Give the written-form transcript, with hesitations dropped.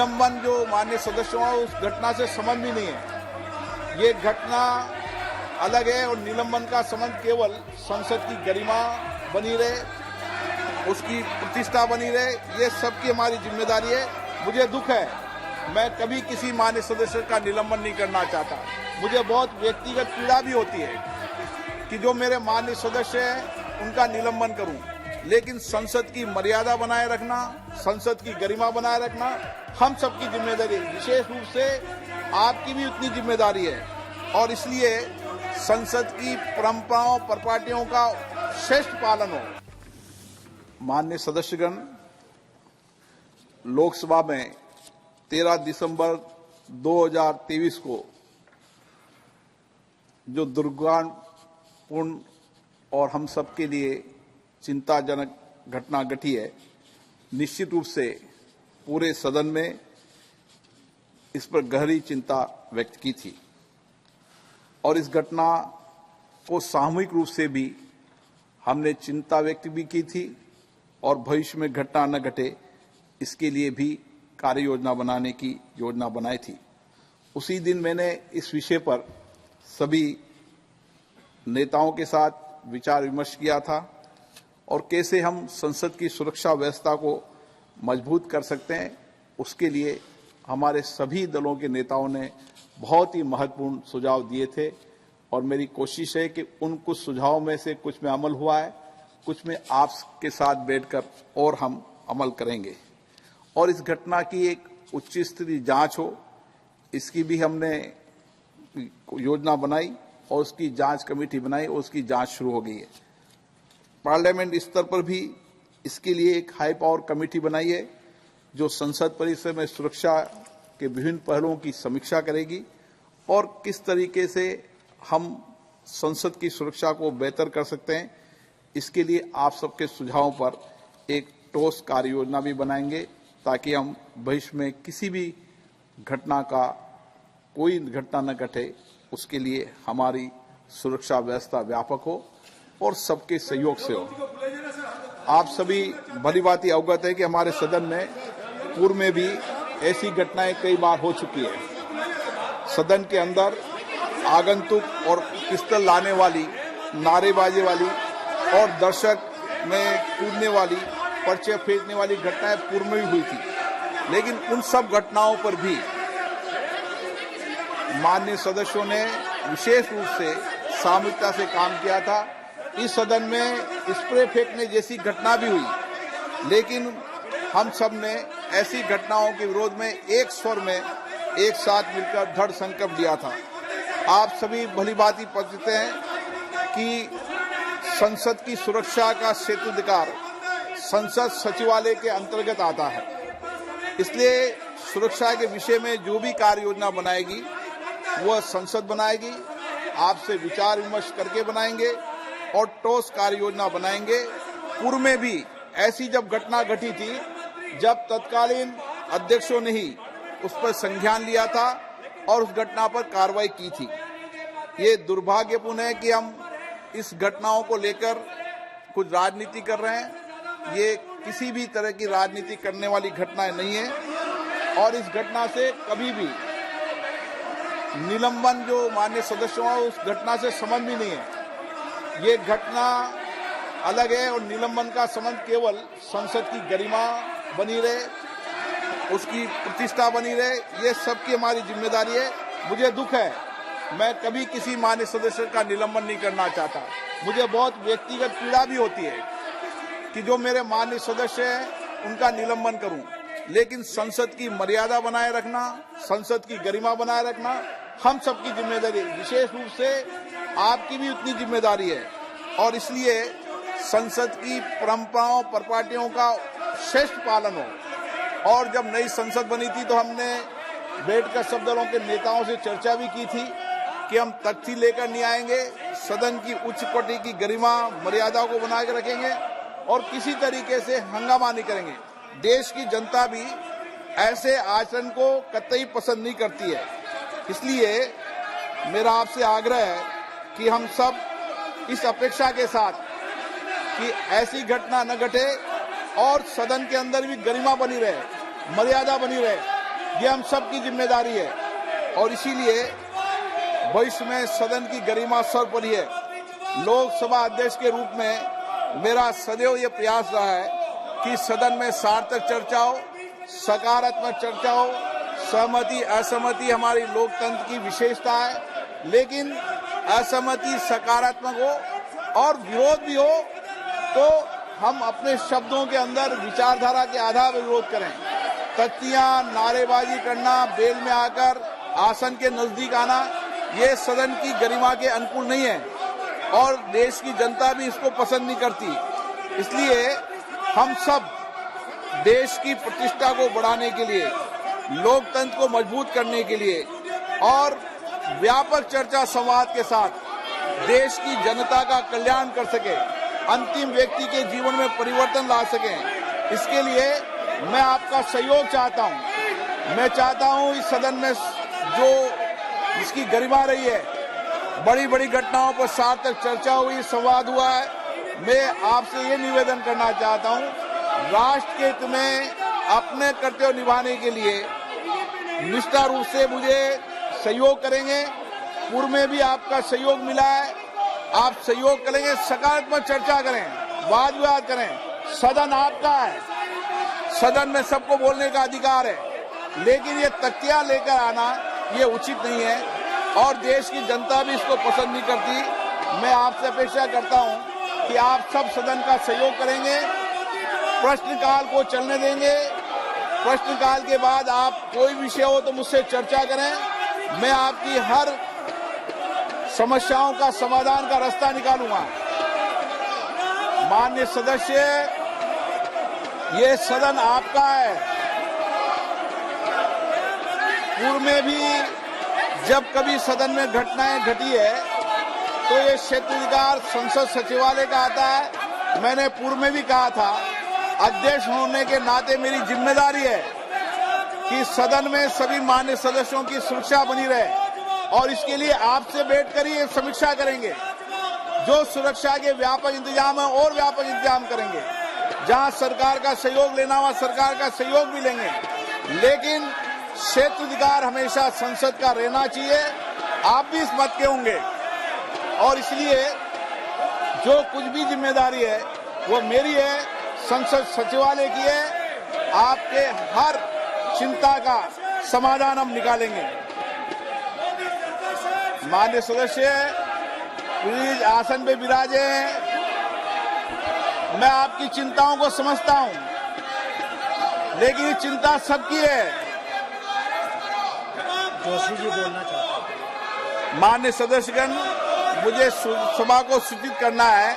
निलंबन जो माननीय सदस्यों है उस घटना से संबंध भी नहीं है। ये घटना अलग है और निलंबन का संबंध केवल संसद की गरिमा बनी रहे, उसकी प्रतिष्ठा बनी रहे, ये सबकी हमारी जिम्मेदारी है। मुझे दुख है, मैं कभी किसी माननीय सदस्य का निलंबन नहीं करना चाहता। मुझे बहुत व्यक्तिगत पीड़ा भी होती है कि जो मेरे माननीय सदस्य हैं उनका निलंबन करूं, लेकिन संसद की मर्यादा बनाए रखना, संसद की गरिमा बनाए रखना हम सबकी जिम्मेदारी है। विशेष रूप से आपकी भी उतनी जिम्मेदारी है और इसलिए संसद की परंपराओं परिपाटियों का श्रेष्ठ पालन हो। माननीय सदस्यगण, लोकसभा में 13 दिसंबर 2023 को जो दुर्भाग्यपूर्ण और हम सबके लिए चिंताजनक घटना घटी है, निश्चित रूप से पूरे सदन में इस पर गहरी चिंता व्यक्त की थी और इस घटना को सामूहिक रूप से भी हमने चिंता व्यक्त भी की थी और भविष्य में घटना न घटे इसके लिए भी कार्य योजना बनाने की योजना बनाई थी। उसी दिन मैंने इस विषय पर सभी नेताओं के साथ विचार विमर्श किया था और कैसे हम संसद की सुरक्षा व्यवस्था को मजबूत कर सकते हैं, उसके लिए हमारे सभी दलों के नेताओं ने बहुत ही महत्वपूर्ण सुझाव दिए थे और मेरी कोशिश है कि उन कुछ सुझावों में से कुछ में अमल हुआ है, कुछ में आपके साथ बैठकर और हम अमल करेंगे और इस घटना की एक उच्च स्तरीय जांच हो, इसकी भी हमने योजना बनाई और उसकी जांच कमेटी बनाई और उसकी जांच शुरू हो गई है। पार्लियामेंट स्तर पर भी इसके लिए एक हाई पावर कमेटी बनाई है जो संसद परिसर में सुरक्षा के विभिन्न पहलुओं की समीक्षा करेगी और किस तरीके से हम संसद की सुरक्षा को बेहतर कर सकते हैं, इसके लिए आप सबके सुझावों पर एक ठोस कार्य योजना भी बनाएंगे ताकि हम भविष्य में किसी भी घटना का कोई घटना न घटे, उसके लिए हमारी सुरक्षा व्यवस्था व्यापक हो और सबके सहयोग से हो। आप सभी भलीभांति अवगत है कि हमारे सदन में पूर्व में भी ऐसी घटनाएं कई बार हो चुकी है। सदन के अंदर आगंतुक और पिस्तौल लाने वाली, नारेबाजी वाली और दर्शक में कूदने वाली, पर्चे फेंकने वाली घटनाएं पूर्व में भी हुई थी, लेकिन उन सब घटनाओं पर भी माननीय सदस्यों ने विशेष रूप से सामूहिकता से काम किया था। इस सदन में स्प्रे फेंकने जैसी घटना भी हुई, लेकिन हम सब ने ऐसी घटनाओं के विरोध में एक स्वर में एक साथ मिलकर दृढ़ संकल्प लिया था। आप सभी भलीभांति परिचित हैं कि संसद की सुरक्षा का क्षेत्राधिकार संसद सचिवालय के अंतर्गत आता है, इसलिए सुरक्षा के विषय में जो भी कार्य योजना बनाएगी वह संसद बनाएगी, आपसे विचार विमर्श करके बनाएंगे और ठोस कार्य योजना बनाएंगे। पूर्व में भी ऐसी जब घटना घटी थी, जब तत्कालीन अध्यक्षों ने ही उस पर संज्ञान लिया था और उस घटना पर कार्रवाई की थी। ये दुर्भाग्यपूर्ण है कि हम इस घटनाओं को लेकर कुछ राजनीति कर रहे हैं। ये किसी भी तरह की राजनीति करने वाली घटनाएं नहीं है और इस घटना से कभी भी निलंबन जो माननीय सदस्यों है उस घटना से संबंध भी नहीं है। ये घटना अलग है और निलंबन का संबंध केवल संसद की गरिमा बनी रहे, उसकी प्रतिष्ठा बनी रहे, ये सबकी हमारी जिम्मेदारी है। मुझे दुख है, मैं कभी किसी माननीय सदस्य का निलंबन नहीं करना चाहता। मुझे बहुत व्यक्तिगत पीड़ा भी होती है कि जो मेरे माननीय सदस्य हैं उनका निलंबन करूं, लेकिन संसद की मर्यादा बनाए रखना, संसद की गरिमा बनाए रखना हम सबकी जिम्मेदारी है। विशेष रूप से आपकी भी उतनी जिम्मेदारी है और इसलिए संसद की परंपराओं परिपाटियों का श्रेष्ठ पालन हो। और जब नई संसद बनी थी तो हमने बैठकर सब दलों के नेताओं से चर्चा भी की थी कि हम तख्ती लेकर नहीं आएंगे, सदन की उच्च कोटि की गरिमा मर्यादा को बना के रखेंगे और किसी तरीके से हंगामा नहीं करेंगे। देश की जनता भी ऐसे आचरण को कतई पसंद नहीं करती है। इसलिए मेरा आपसे आग्रह है कि हम सब इस अपेक्षा के साथ कि ऐसी घटना न घटे और सदन के अंदर भी गरिमा बनी रहे, मर्यादा बनी रहे, ये हम सबकी जिम्मेदारी है और इसीलिए भविष्य में सदन की गरिमा सर्वोपरि है। लोकसभा अध्यक्ष के रूप में मेरा सदैव ये प्रयास रहा है कि सदन में सार्थक चर्चा हो, सकारात्मक चर्चा हो। सहमति असहमति हमारी लोकतंत्र की विशेषता है, लेकिन असहमति सकारात्मक हो और विरोध भी हो तो हम अपने शब्दों के अंदर विचारधारा के आधार पर विरोध करें। तख्तियां, नारेबाजी करना, बेल में आकर आसन के नजदीक आना, ये सदन की गरिमा के अनुकूल नहीं है और देश की जनता भी इसको पसंद नहीं करती। इसलिए हम सब देश की प्रतिष्ठा को बढ़ाने के लिए, लोकतंत्र को मजबूत करने के लिए और व्यापक चर्चा संवाद के साथ देश की जनता का कल्याण कर सके, अंतिम व्यक्ति के जीवन में परिवर्तन ला सकें, इसके लिए मैं आपका सहयोग चाहता हूं। मैं चाहता हूं इस सदन में जो इसकी गरिमा रही है, बड़ी बड़ी घटनाओं पर सार्थक चर्चा हुई, संवाद हुआ है। मैं आपसे ये निवेदन करना चाहता हूं, राष्ट्र के हित में अपने कर्तव्य निभाने के लिए निष्ठा रूप से मुझे सहयोग करेंगे। पूर्व में भी आपका सहयोग मिला है, आप सहयोग करेंगे, सकारात्मक चर्चा करें, वाद विवाद करें। सदन आपका है, सदन में सबको बोलने का अधिकार है, लेकिन ये तख्तियां लेकर आना ये उचित नहीं है और देश की जनता भी इसको पसंद नहीं करती। मैं आपसे अपेक्षा करता हूं कि आप सब सदन का सहयोग करेंगे, प्रश्नकाल को चलने देंगे। प्रश्नकाल के बाद आप कोई विषय हो तो मुझसे चर्चा करें, मैं आपकी हर समस्याओं का समाधान का रास्ता निकालूंगा। माननीय सदस्य, ये सदन आपका है। पूर्व में भी जब कभी सदन में घटनाएं घटी है तो ये क्षेत्राधिकार संसद सचिवालय का आता है। मैंने पूर्व में भी कहा था, अध्यक्ष होने के नाते मेरी जिम्मेदारी है कि सदन में सभी मान्य सदस्यों की सुरक्षा बनी रहे और इसके लिए आपसे बैठकर ही समीक्षा करेंगे। जो सुरक्षा के व्यापक इंतजाम है और व्यापक इंतजाम करेंगे। जहां सरकार का सहयोग लेना वहां सरकार का सहयोग भी लेंगे, लेकिन क्षेत्राधिकार हमेशा संसद का रहना चाहिए। आप भी इस मत के होंगे और इसलिए जो कुछ भी जिम्मेदारी है वो मेरी है, संसद सचिवालय की है। आपके हर चिंता का समाधान हम निकालेंगे। माननीय सदस्य प्लीज आसन पे विराजे। मैं आपकी चिंताओं को समझता हूं, लेकिन ये चिंता सबकी है। जोशी जी बोलना चाहते हैं। माननीय सदस्यगण, मुझे सभा को सूचित करना है